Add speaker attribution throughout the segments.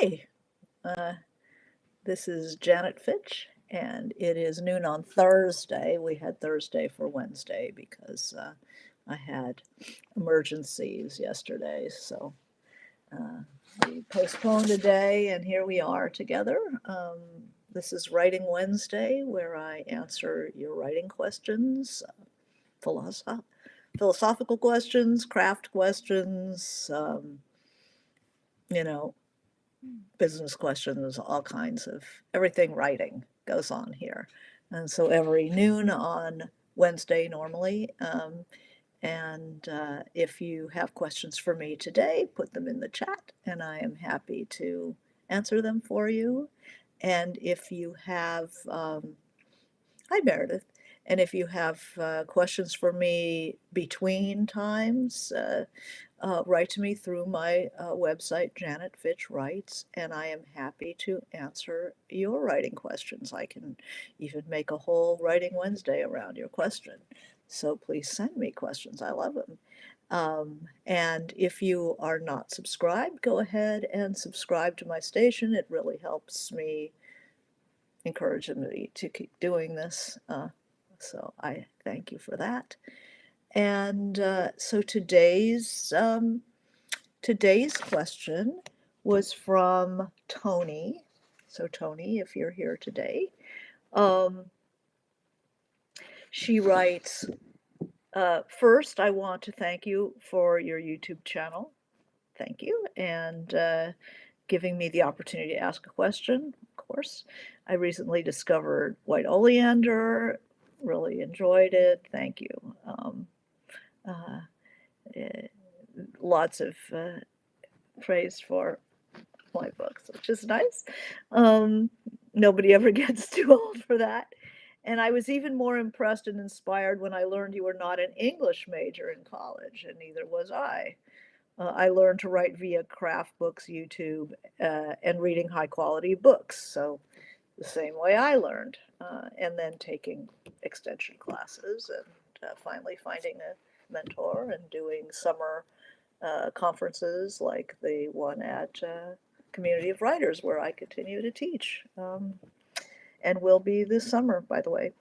Speaker 1: Hi, uh, this is Janet Fitch, and it is noon on Thursday. We had Thursday for Wednesday because I had emergencies yesterday, so uh, we postponed a day, and here we are together. This is Writing Wednesday, where I answer your writing questions, philosoph- philosophical questions, craft questions, you know, business questions, all kinds of everything writing goes on here. And so every noon on Wednesday normally. And if you have questions for me today, put them in the chat and I am happy to answer them for you. And if you have, hi Meredith, and if you have questions for me between times, write to me through my website, Janet Fitch Writes, and I am happy to answer your writing questions. I can even make a whole Writing Wednesday around your question. So please send me questions. I love them. And if you are not subscribed, go ahead and subscribe to my station. It really helps me, encourage me to keep doing this. So I thank you for that. And so today's question was from Tony. So Tony, if you're here today, um, she writes, first, I want to thank you for your YouTube channel. Thank you. And giving me the opportunity to ask a question, of course. I recently discovered white oleander, really enjoyed it. Thank you. Uh, eh, Lots of praise for my books, which is nice. Nobody ever gets too old for that. And I was even more impressed and inspired when I learned you were not an English major in college, and neither was I. I learned to write via craft books, YouTube, and reading high quality books. So the same way I learned, and then taking extension classes, and finally finding a mentor and doing summer conferences like the one at Community of Writers, where I continue to teach, and will be this summer, by the way.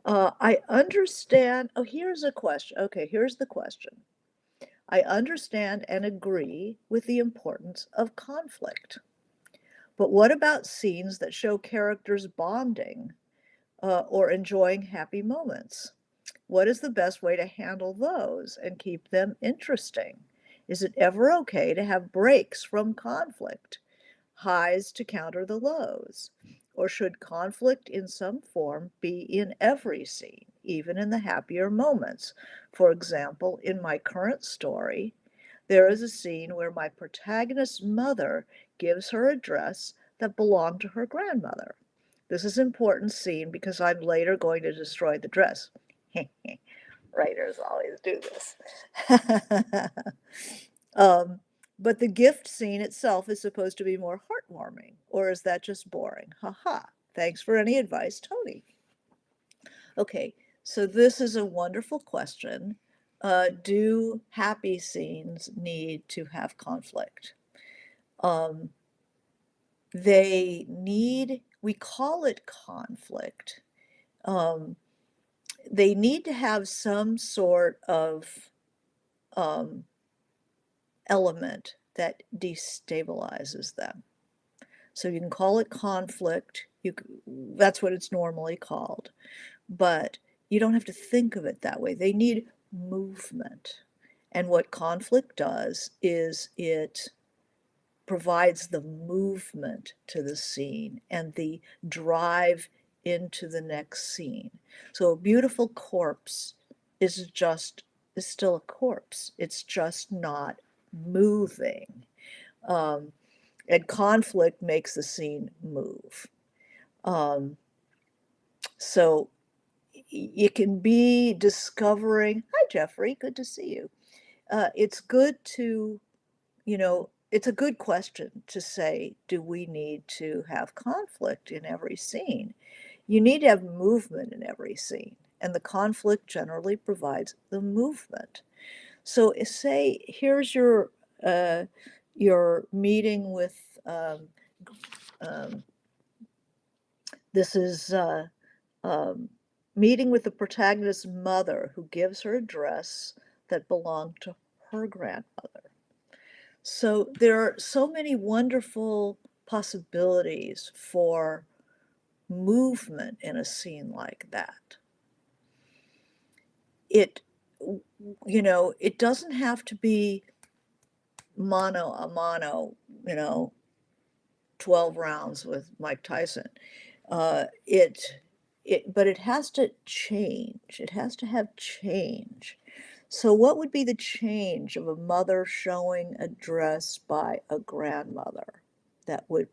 Speaker 1: I understand. Oh, here's a question. Okay, here's the question. I understand and agree with the importance of conflict. But what about scenes that show characters bonding or enjoying happy moments? What is the best way to handle those and keep them interesting? Is it ever okay to have breaks from conflict, highs to counter the lows? Or should conflict in some form be in every scene, even in the happier moments? For example, in my current story, there is a scene where my protagonist's mother gives her a dress that belonged to her grandmother. This is an important scene because I'm later going to destroy the dress. Writers always do this. um, but the gift scene itself is supposed to be more heartwarming, or is that just boring? Haha. Thanks for any advice, Tony. Okay, so this is a wonderful question. Do happy scenes need to have conflict? Um, they need, we call it conflict. Um, they need to have some sort of um, element that destabilizes them. So you can call it conflict. That's what it's normally called, but you don't have to think of it that way. They need movement. And what conflict does is it provides the movement to the scene and the drive into the next scene. So a beautiful corpse is still a corpse. It's just not moving. Um, and conflict makes the scene move. Um, so it can be discovering, hi Jeffrey, good to see you. It's good to, it's a good question to say, do we need to have conflict in every scene? You need to have movement in every scene, and the conflict generally provides the movement. So say here's your meeting with um, this is um, meeting with the protagonist's mother who gives her a dress that belonged to her grandmother. So there are so many wonderful possibilities for movement in a scene like that. It, it doesn't have to be mano a mano, 12 rounds with Mike Tyson. Uh, it, but it has to change. It has to have change. So, what would be the change of a mother showing a dress by a grandmother that would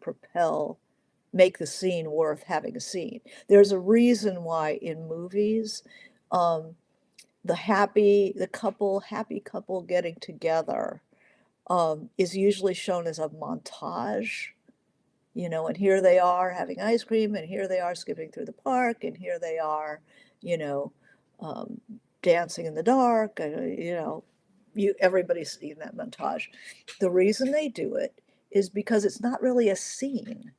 Speaker 1: make the scene worth having a scene? There's a reason why in movies, um, happy couple getting together is usually shown as a montage, and here they are having ice cream, and here they are skipping through the park, and here they are, you know, um, dancing in the dark. Everybody's seen that montage. The reason they do it is because it's not really a scene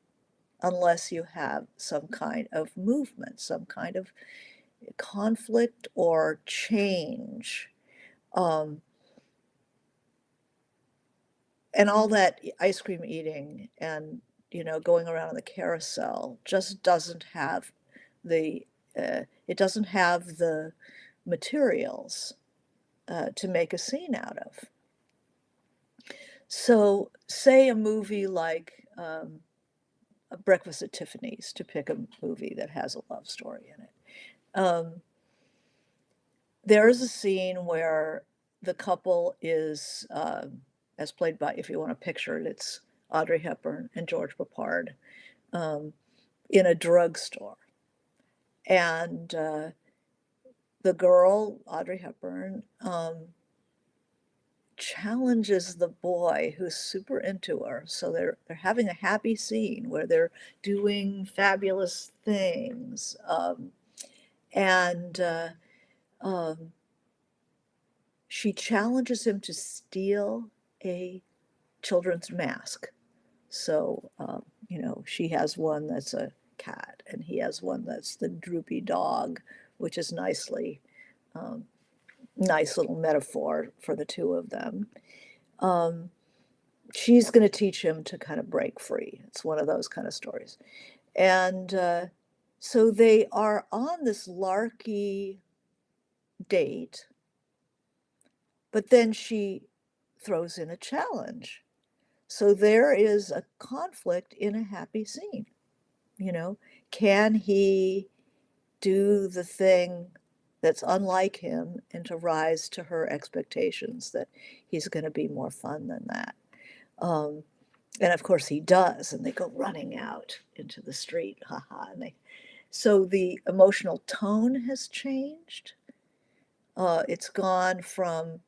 Speaker 1: unless you have some kind of movement, some kind of conflict or change. Um, and all that ice cream eating and going around on the carousel just doesn't have the it doesn't have the materials to make a scene out of. So say a movie like a Breakfast at Tiffany's, to pick a movie that has a love story in it. There is a scene where the couple is, as played by, if you want to picture it, it's Audrey Hepburn and George Papard, um, in a drugstore. And the girl, Audrey Hepburn, challenges the boy who's super into her. So they're having a happy scene where they're doing fabulous things, and um, she challenges him to steal a children's mask. So, she has one that's a cat, and he has one that's the droopy dog, which is um, nice little metaphor for the two of them. Um, she's going to teach him to kind of break free. It's one of those kind of stories. And so they are on this larky date, but then she throws in a challenge. So there is a conflict in a happy scene. Can he do the thing that's unlike him and to rise to her expectations that he's going to be more fun than that? Um, and of course he does, and they go running out into the street, haha. So the emotional tone has changed. It's gone from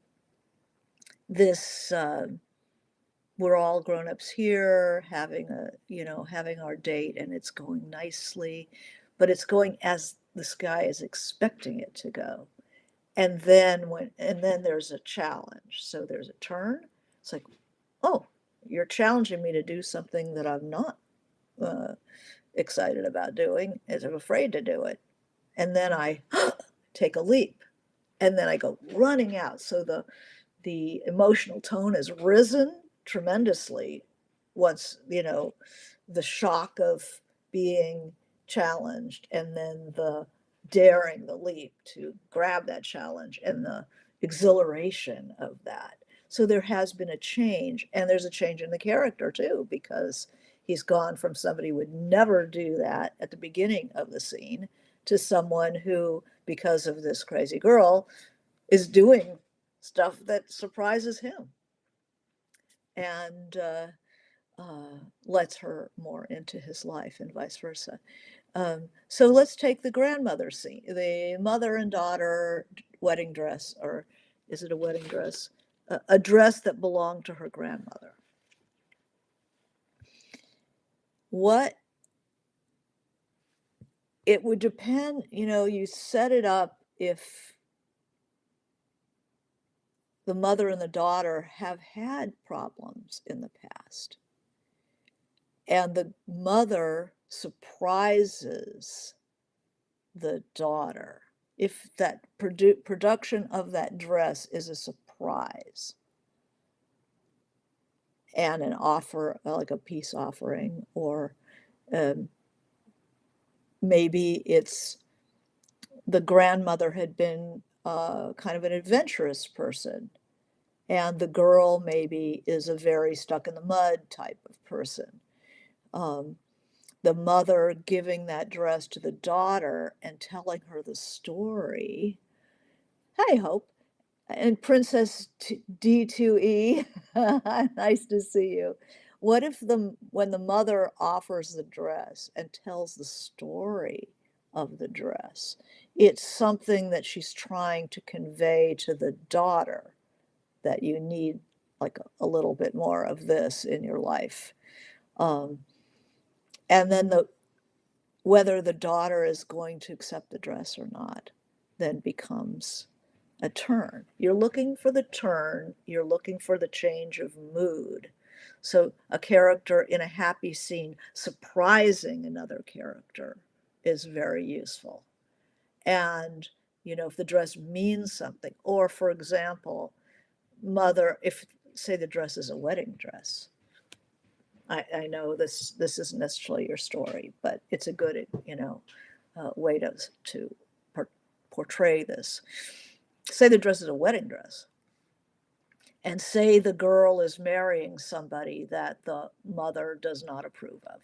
Speaker 1: this we're all grown-ups here having our date, and it's going nicely, but it's going as this guy is expecting it to go. And then there's a challenge. So there's a turn. It's like, oh, you're challenging me to do something that I'm not uh, excited about doing, as I'm afraid to do it. And then I take a leap, and then I go running out. So the emotional tone has risen tremendously once, the shock of being challenged, and then the daring the leap to grab that challenge, and the exhilaration of that. So there has been a change, and there's a change in the character too, because he's gone from somebody who would never do that at the beginning of the scene to someone who, because of this crazy girl, is doing stuff that surprises him, and lets her more into his life, and vice versa. So let's take the grandmother scene, the mother and daughter wedding dress, or is it a wedding dress? A dress that belonged to her grandmother. What it would depend, you set it up if the mother and the daughter have had problems in the past. and the mother surprises the daughter. If that production of that dress is a surprise and an offer, like a peace offering, or um, maybe it's the grandmother had been kind of an adventurous person, and the girl maybe is a very stuck in the mud type of person. Um, the mother giving that dress to the daughter and telling her the story. Hi, Hope. And Princess D2E, nice to see you. What if when the mother offers the dress and tells the story of the dress, it's something that she's trying to convey to the daughter, that you need like a little bit more of this in your life. Um, and then whether the daughter is going to accept the dress or not then becomes a turn. You're looking for the turn, you're looking for the change of mood. So a character in a happy scene surprising another character is very useful. And, if the dress means something, or for example, mother, if say the dress is a wedding dress. I know this isn't necessarily your story, but it's a good, way to portray this. Say the dress is a wedding dress, and say the girl is marrying somebody that the mother does not approve of.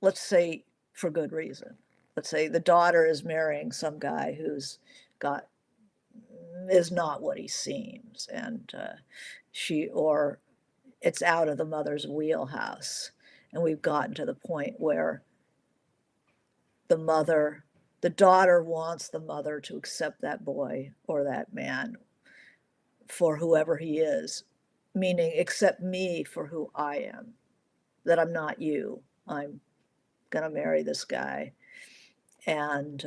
Speaker 1: Let's say for good reason. Let's say the daughter is marrying some guy who's got is not what he seems, and or it's out of the mother's wheelhouse, and we've gotten to the point where the mother, the daughter wants the mother to accept that boy or that man for whoever he is, meaning accept me for who I am, that I'm not you. I'm going to marry this guy. And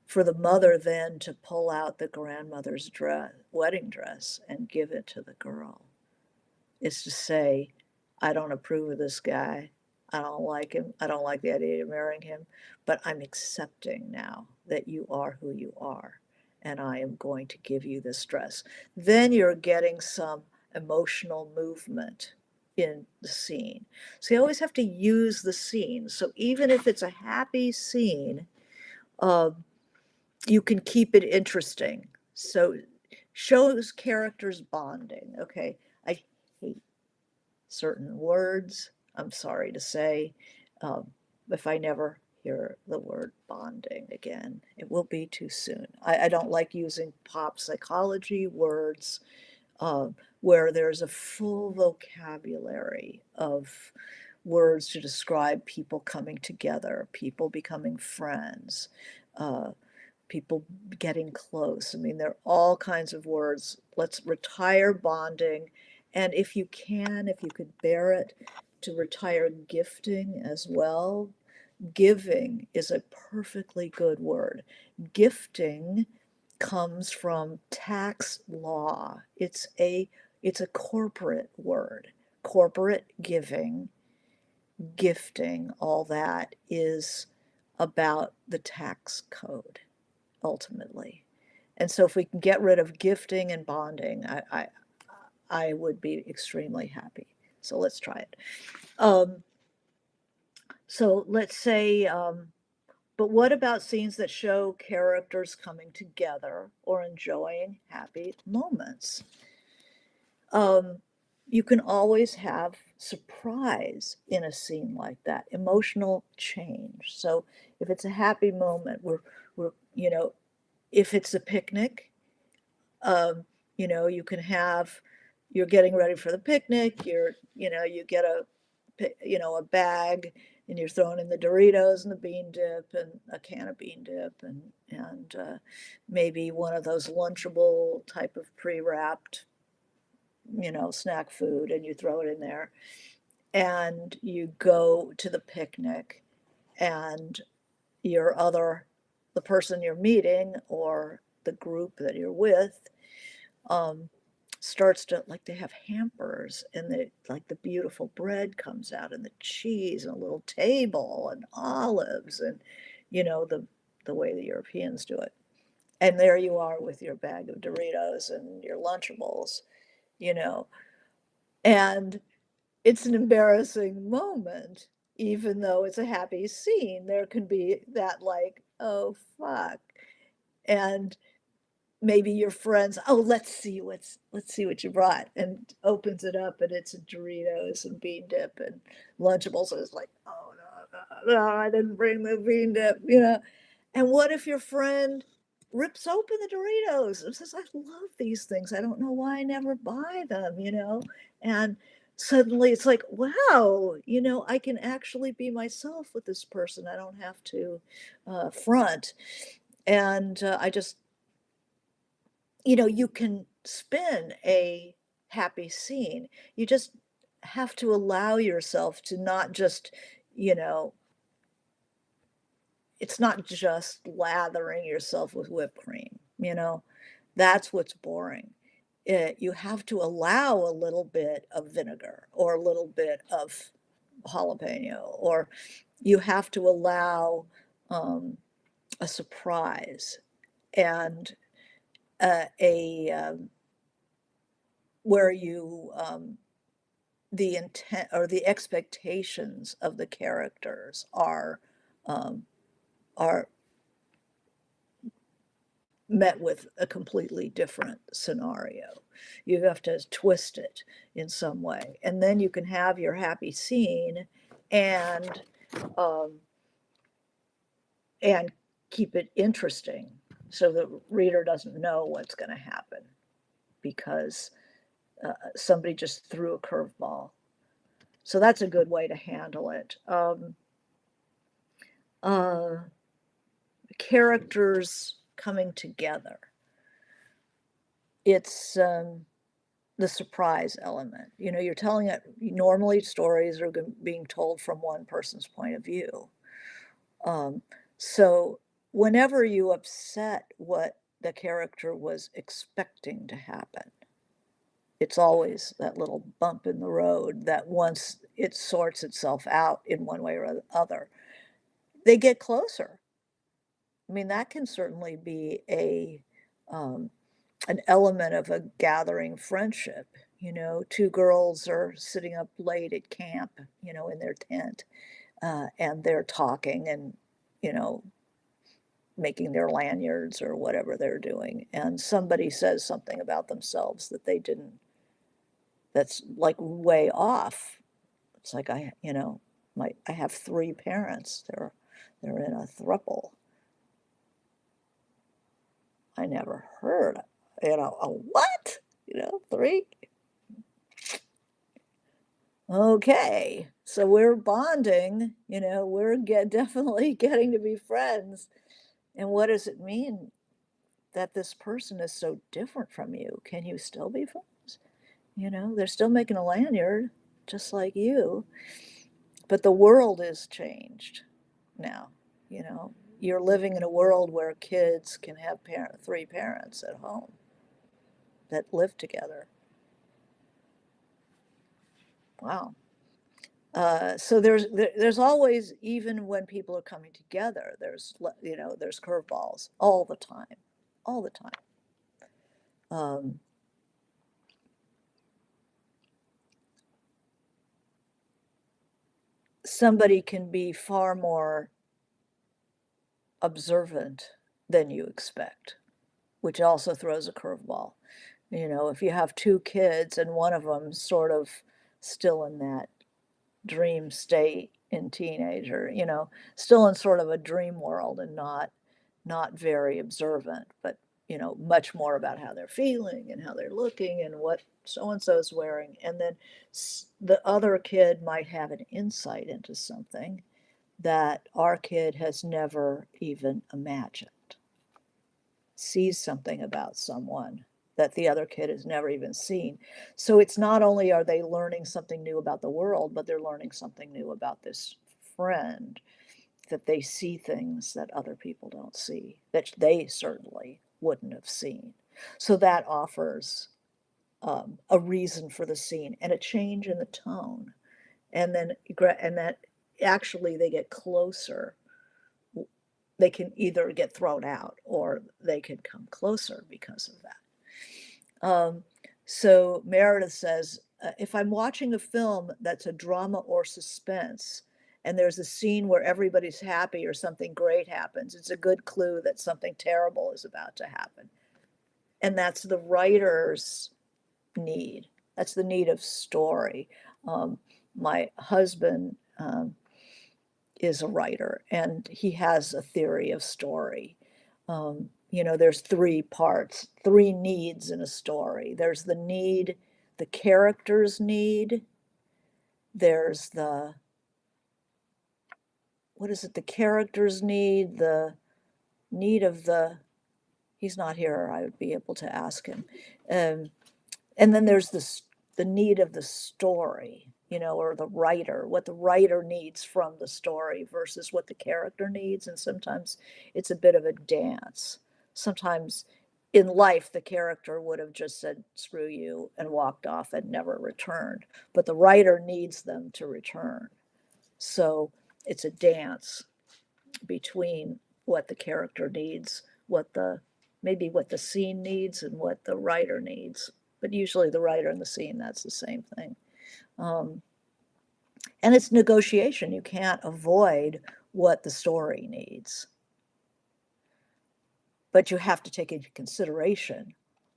Speaker 1: for the mother then to pull out the grandmother's wedding dress and give it to the girl is to say, I don't approve of this guy. I don't like him. I don't like the idea of marrying him, but I'm accepting now that you are who you are, and I am going to give you this dress. Then you're getting some emotional movement in the scene. So you always have to use the scene. So even if it's a happy scene, uh, you can keep it interesting. So shows characters bonding. Okay, I hate certain words. I'm sorry to say, um, if I never hear the word bonding again, it will be too soon. I don't like using pop psychology words where there's a full vocabulary of words to describe people coming together, people becoming friends, uh, people getting close. I mean, there are all kinds of words. Let's retire bonding. And if you can, if you could bear it, to retire gifting as well. Giving is a perfectly good word. Gifting comes from tax law. It's a corporate word. Corporate giving, gifting, all that is about the tax code ultimately. And so if we can get rid of gifting and bonding, I would be extremely happy. So let's try it. Um, so let's say, but what about scenes that show characters coming together or enjoying happy moments? Um, you can always have surprise in a scene like that, emotional change. So if it's a happy moment, we're if it's a picnic, um, you can have, you're getting ready for the picnic, you get a bag, and you're throwing in the Doritos and the bean dip and a can of bean dip, and maybe one of those Lunchable type of pre-wrapped, snack food, and you throw it in there, and you go to the picnic, and the person you're meeting or the group that you're with, um, starts to, like, they have hampers, and like the beautiful bread comes out and the cheese and a little table and olives and, the way the Europeans do it. And there you are with your bag of Doritos and your Lunchables, you know, and it's an embarrassing moment, even though it's a happy scene. There can be that, like, "Oh, fuck," and maybe your friends, "Oh, let's see what you brought," and opens it up, and it's Doritos and bean dip and Lunchables, and it's like, "Oh, no, no, no, I didn't bring the bean dip," and what if your friend rips open the Doritos and says, "I love these things. I don't know why I never buy them," and suddenly it's like, "Wow, I can actually be myself with this person. I don't have to, front." And, I just you can spin a happy scene. You just have to allow yourself to not just, you know, it's not just lathering yourself with whipped cream. That's what's boring. You have to allow a little bit of vinegar or a little bit of jalapeno, or you have to allow a surprise and a where the intent or the expectations of the characters um, are met with a completely different scenario. You have to twist it in some way, and then you can have your happy scene and um, and keep it interesting so the reader doesn't know what's going to happen because somebody just threw a curveball. So that's a good way to handle it. Uh, Characters coming together. It's the surprise element. You're telling it, normally stories are being told from one person's point of view. Um, so whenever you upset what the character was expecting to happen, it's always that little bump in the road that once it sorts itself out in one way or the other, they get closer. I mean, that can certainly be um, an element of a gathering friendship. Two girls are sitting up late at camp, in their tent, and they're talking and, you know, making their lanyards or whatever they're doing. And somebody says something about themselves that they didn't, that's like way off. It's like I have three parents. They're in a throuple. I never heard, a what? Three? Okay. So we're bonding, we're definitely getting to be friends. And what does it mean that this person is so different from you? Can you still be friends? They're still making a lanyard just like you, but the world is changed now. You know, you're living in a world where kids can have three parents at home that live together. Wow. So there's always, even when people are coming together, there's curveballs all the time. Um, Somebody can be far more observant than you expect, which also throws a curveball. If you have two kids and one of them sort of still in that dream state in teenager, still in sort of a dream world and not very observant, but much more about how they're feeling and how they're looking and what so and so is wearing. And then the other kid might have an insight into something that our kid has never even imagined, sees something about someone that the other kid has never even seen. So it's not only are they learning something new about the world, but they're learning something new about this friend, that they see things that other people don't see, that they certainly wouldn't have seen. So that offers a reason for the scene and a change in the tone. And then, and that actually they get closer. They can either get thrown out or they can come closer because of that. So Meredith says, if I'm watching a film that's a drama or suspense, and there's a scene where everybody's happy or something great happens, it's a good clue that something terrible is about to happen. And that's the writer's need. That's the need of story. My husband is a writer, and he has a theory of story. There's three parts, three needs in a story. There's the need, the character's need. There's the, what is it? The character's need, the need of the, he's not here. I would be able to ask him. Um, and then there's the need of the story, or the writer, what the writer needs from the story versus what the character needs. And sometimes it's a bit of a dance. Sometimes in life, the character would have just said, screw you, and walked off and never returned. But the writer needs them to return. So it's a dance between what the character needs, maybe what the scene needs and what the writer needs. But usually the writer and the scene, that's the same thing. And it's negotiation. You can't avoid what the story needs. But you have to take into consideration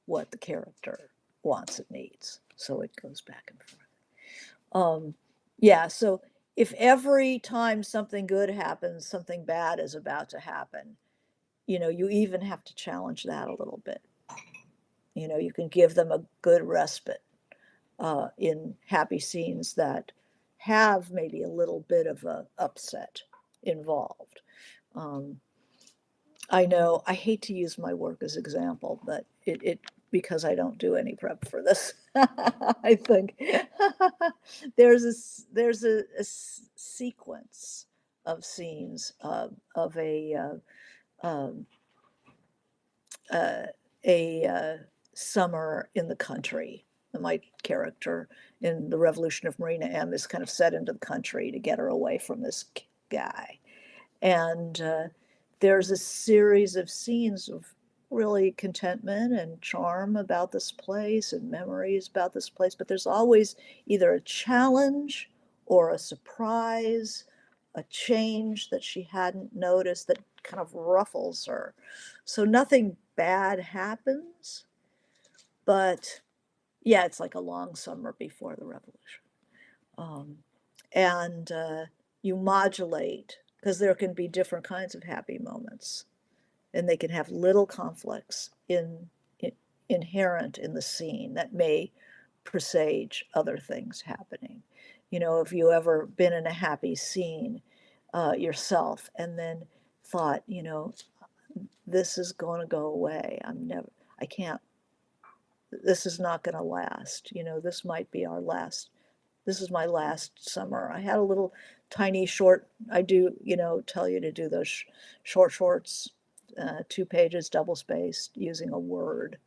Speaker 1: what the character wants and needs. So it goes back and forth. Yeah, so if every time something good happens, something bad is about to happen, you even have to challenge that a little bit. You can give them a good respite in happy scenes that have maybe a little bit of a upset involved. I know I hate to use my work as example, but it because I don't do any prep for this. I think there's a sequence of scenes of um, a summer in the country. My character in The Revolution of Marina M is kind of set into the country to get her away from this guy. And there's a series of scenes of really contentment and charm about this place and memories about this place. But there's always either a challenge or a surprise, a change that she hadn't noticed that kind of ruffles her. So nothing bad happens, but yeah, it's like a long summer before the revolution. Um, and you modulate because there can be different kinds of happy moments, and they can have little conflicts inherent in the scene that may presage other things happening. If you ever been in a happy scene yourself and then thought, this is going to go away. I can't, this is not going to last. This might be our last, this is my last summer. I had a little tiny short, I do, tell you to do those shorts, 2 pages, double spaced, using a word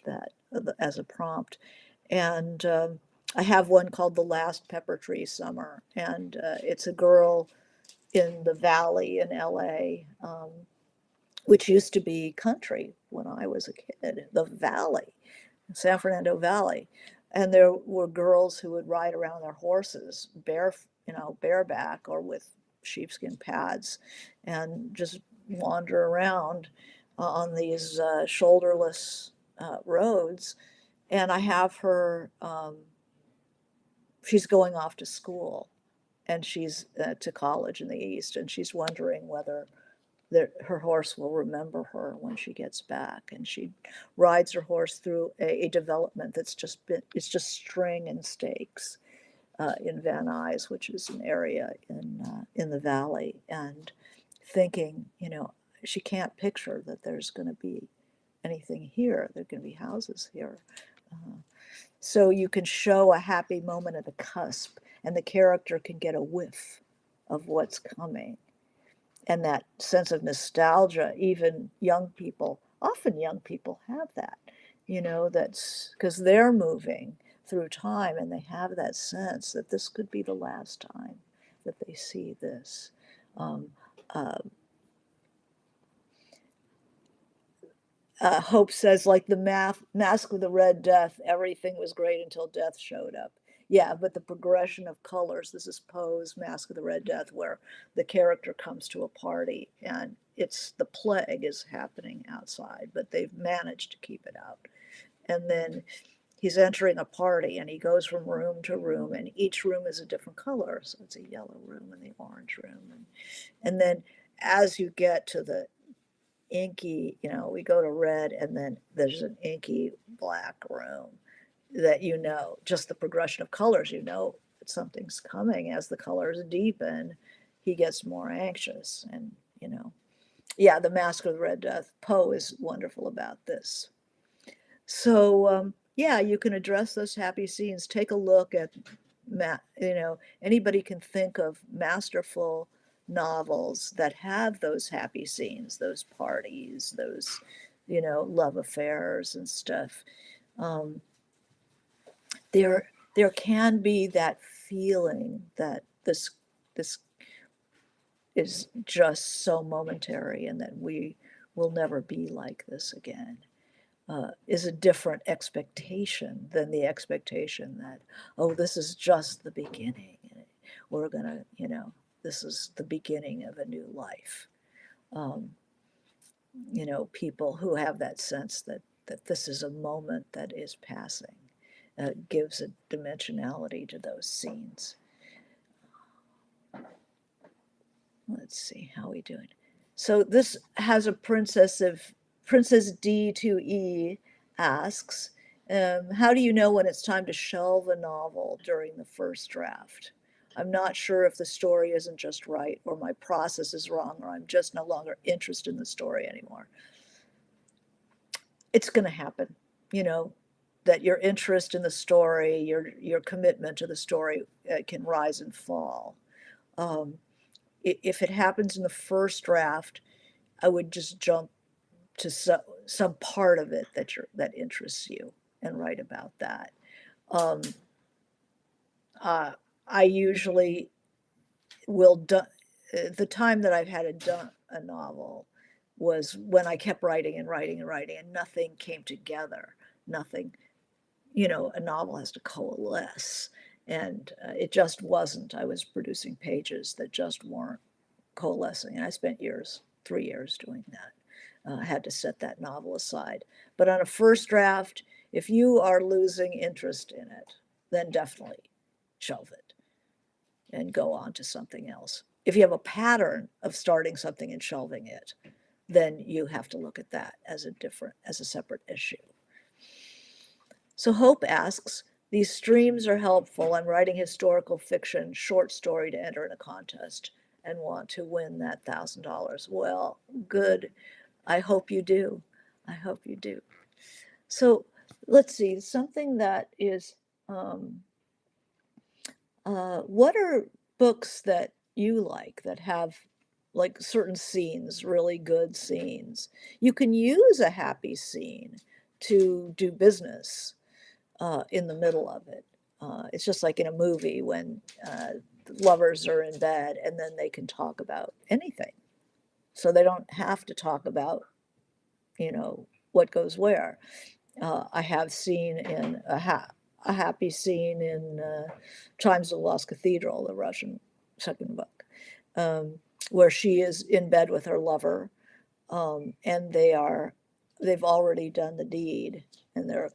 Speaker 1: that as a prompt. And I have one called The Last Pepper Tree Summer. And it's a girl in the valley in LA, which used to be country when I was a kid, the valley, San Fernando Valley. And there were girls who would ride around their horses bareback or with sheepskin pads and just wander around on these shoulderless roads. And I have her, she's going off to school and she's to college in the East, and she's wondering whether her horse will remember her when she gets back. And she rides her horse through a development it's just string and stakes in Van Nuys, which is an area in the valley, and thinking, she can't picture that there's going to be anything here. There are going to be houses here. So you can show a happy moment at the cusp, and the character can get a whiff of what's coming. And that sense of nostalgia, even young people, often young people have that. that's because they're moving through time and they have that sense that this could be the last time that they see this. Um, uh, Hope says, like the Mask of the Red Death, everything was great until death showed up. Yeah, but the progression of colors, this is Poe's Mask of the Red Death, where the character comes to a party and it's the plague is happening outside, but they've managed to keep it out. And then he's entering a party and he goes from room to room and each room is a different color. So it's a yellow room and the orange room. And then as you get to the inky, we go to red and then there's an inky black room that, just the progression of colors, that something's coming. As the colors deepen, he gets more anxious. And, yeah, the Mask of the Red Death, Poe is wonderful about this. So, yeah, you can address those happy scenes. Take a look at, anybody can think of masterful novels that have those happy scenes, those parties, those, love affairs and stuff. Um, there can be that feeling that this is just so momentary and that we will never be like this again. Is a different expectation than the expectation that, oh, this is just the beginning. We're gonna, this is the beginning of a new life. Um, People who have that sense that this is a moment that is passing gives a dimensionality to those scenes. Let's see, how are we doing? So this has a Princess D2E asks, how do you know when it's time to shelve a novel during the first draft? I'm not sure if the story isn't just right or my process is wrong or I'm just no longer interested in the story anymore. It's going to happen, that your interest in the story, your commitment to the story can rise and fall. Um, if it happens in the first draft, I would just jump to some part of it that interests you and write about that. Um, I usually will the time that I've had a novel was when I kept writing and writing and writing and nothing came together. Nothing, a novel has to coalesce, and it just wasn't. I was producing pages that just weren't coalescing, and I spent 3 years doing that. I had to set that novel aside. But on a first draft, if you are losing interest in it, then definitely shelve it and go on to something else. If you have a pattern of starting something and shelving it, then you have to look at that as a separate issue. So Hope asks, these streams are helpful. I'm writing historical fiction short story to enter in a contest and want to win that $1,000. Well, good. I hope you do. I hope you do. So let's see, something that is, what are books that you like that have like certain scenes, really good scenes? You can use a happy scene to do business in the middle of it. It's just like in a movie when lovers are in bed and then they can talk about anything. So they don't have to talk about, what goes where. I have seen in a happy scene in Chimes of the Lost Cathedral, the Russian second book, where she is in bed with her lover, and they've already done the deed, and they're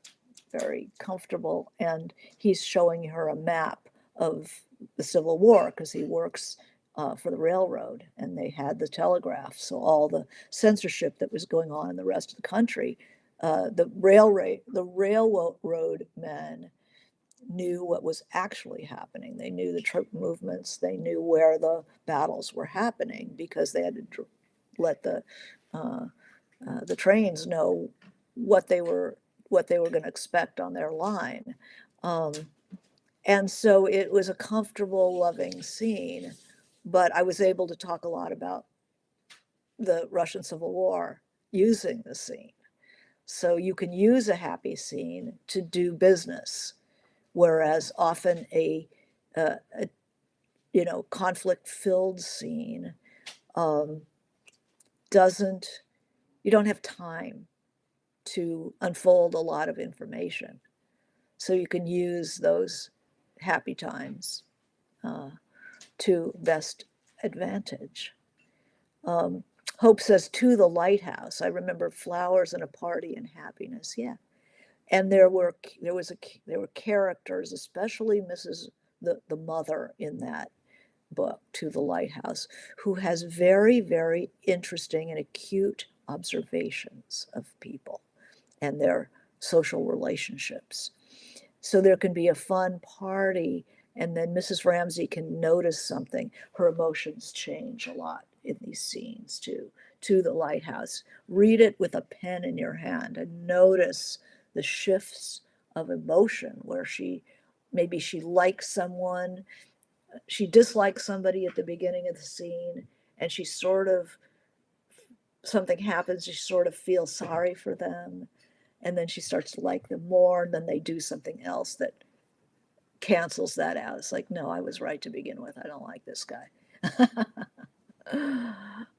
Speaker 1: very comfortable. And he's showing her a map of the Civil War because he works for the railroad, and they had the telegraph. So all the censorship that was going on in the rest of the country, the railroad men knew what was actually happening. They knew the troop movements. They knew where the battles were happening because they had to let the trains know what they were going to expect on their line. Um, and so it was a comfortable, loving scene, but I was able to talk a lot about the Russian Civil War using the scene. So you can use a happy scene to do business, whereas often a conflict-filled scene um, doesn't, you don't have time to unfold a lot of information. So you can use those happy times uh, to best advantage. Um, Hope says, to the lighthouse. I remember flowers and a party and happiness. Yeah. And there were characters, especially the mother in that book, To the Lighthouse, who has very, very interesting and acute observations of people and their social relationships. So there can be a fun party, and then Mrs. Ramsey can notice something. Her emotions change a lot in these scenes too. To the Lighthouse. Read it with a pen in your hand and notice the shifts of emotion where maybe she likes someone, she dislikes somebody at the beginning of the scene, and she sort of, something happens, she sort of feels sorry for them, and then she starts to like them more, and then they do something else that cancels that out. It's like, no, I was right to begin with. I don't like this guy.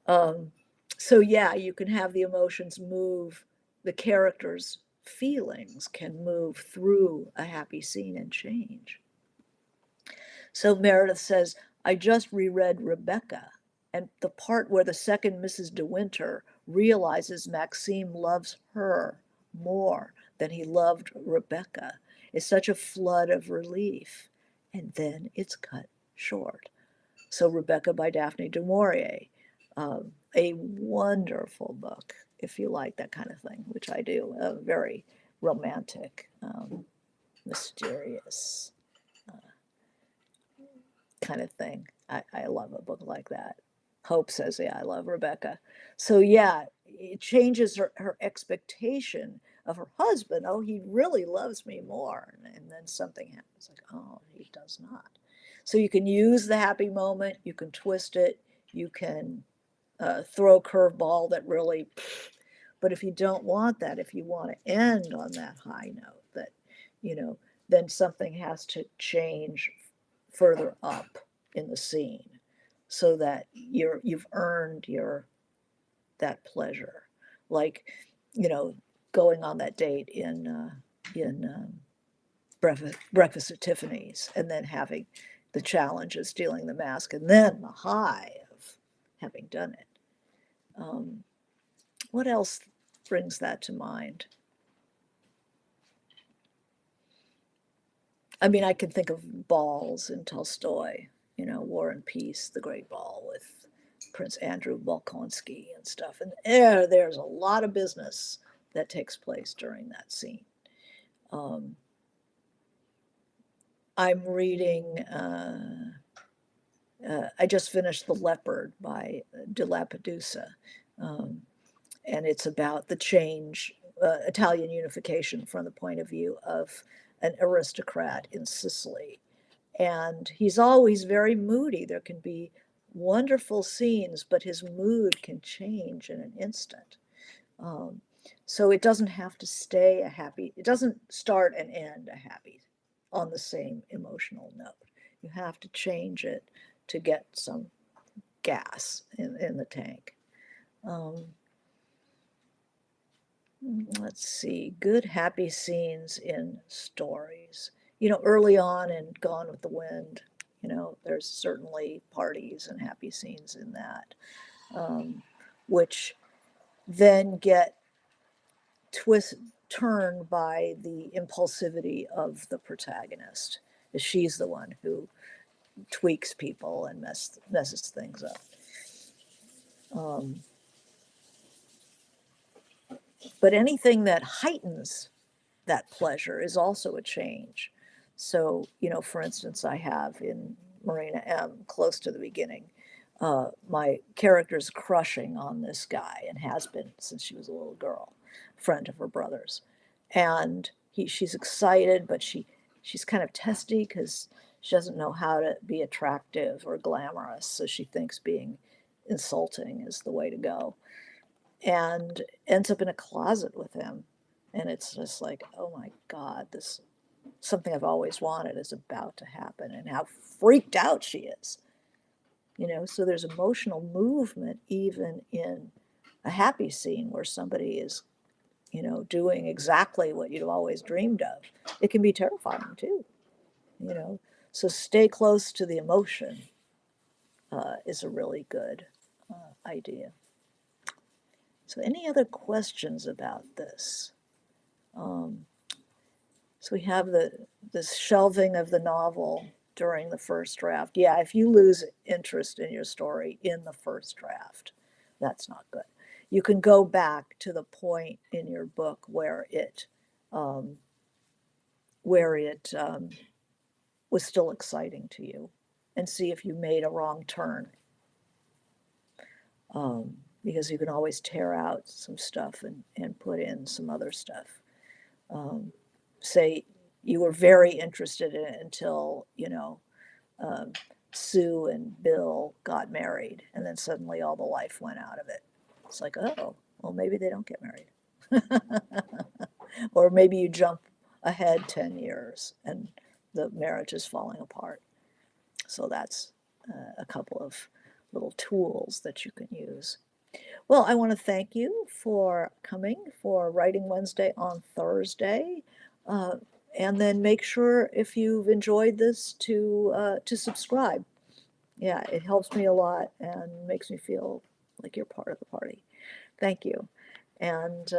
Speaker 1: um, so yeah, you can have the emotions move, the characters' feelings can move through a happy scene and change. So Meredith says, I just reread Rebecca, and the part where the second Mrs. De Winter realizes Maxime loves her more than he loved Rebecca is such a flood of relief. And then it's cut short. So Rebecca by Daphne du Maurier, a wonderful book if you like that kind of thing, which I do, very romantic, mysterious kind of thing. I love a book like that. Hope says, yeah, I love Rebecca. So yeah, it changes her expectation of her husband. Oh, he really loves me more. And then something happens like, oh, he does not. So you can use the happy moment, you can twist it, you can throw a curveball that really, but if you don't want that, if you want to end on that high note, that, you know, then something has to change further up in the scene so that you've earned that pleasure, like, you know, going on that date in breakfast at Tiffany's, and then having the challenge of stealing the mask, and then the high of having done it. What else brings that to mind? I mean, I can think of balls in Tolstoy, War and Peace, the Great Ball with Prince Andrew Bolkonsky and stuff. And there's a lot of business that takes place during that scene. I'm reading, I just finished The Leopard by de Lappedusa, and it's about the change, Italian unification from the point of view of an aristocrat in Sicily. And he's always very moody. There can be wonderful scenes, but his mood can change in an instant. Um, so it doesn't have to stay a happy, it doesn't start and end a happy on the same emotional note. You have to change it to get some gas in the tank. Um, let's see, good happy scenes in stories. Early on in Gone with the Wind, there's certainly parties and happy scenes in that, which then get turned by the impulsivity of the protagonist. She's the one who tweaks people and messes things up. But anything that heightens that pleasure is also a change. So, for instance, I have in Marina M, close to the beginning, my character's crushing on this guy and has been since she was a little girl, friend of her brother's. And she's excited, but she's kind of testy because she doesn't know how to be attractive or glamorous. So she thinks being insulting is the way to go, and ends up in a closet with him And it's just like, oh my God, this something I've always wanted is about to happen, and how freaked out she is. So there's emotional movement even in a happy scene where somebody is, doing exactly what you've always dreamed of. It can be terrifying too, you know. So stay close to the emotion is a really good idea. So any other questions about this? Um, so we have this shelving of the novel during the first draft. Yeah, if you lose interest in your story in the first draft, that's not good. You can go back to the point in your book um, where it was still exciting to you, and see if you made a wrong turn. Because you can always tear out some stuff and put in some other stuff. Um, Say you were very interested in it until, um, Sue and Bill got married, and then suddenly all the life went out of it. It's like, oh, well, maybe they don't get married. Or maybe you jump ahead 10 years and the marriage is falling apart. So that's a couple of little tools that you can use. Well, I want to thank you for coming for Writing Wednesday on Thursday. Uh, and then make sure, if you've enjoyed this, to subscribe. Yeah, it helps me a lot and makes me feel like you're part of the party. Thank you. And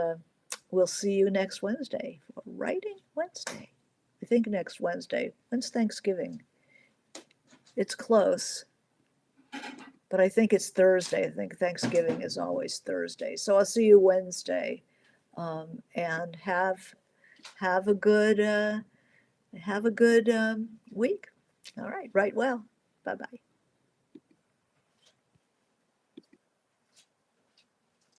Speaker 1: we'll see you next Wednesday for Writing Wednesday. I think next Wednesday. When's Thanksgiving? It's close, but I think it's Thursday. I think Thanksgiving is always Thursday. So I'll see you Wednesday. And have a good week. All right, write well. Bye bye.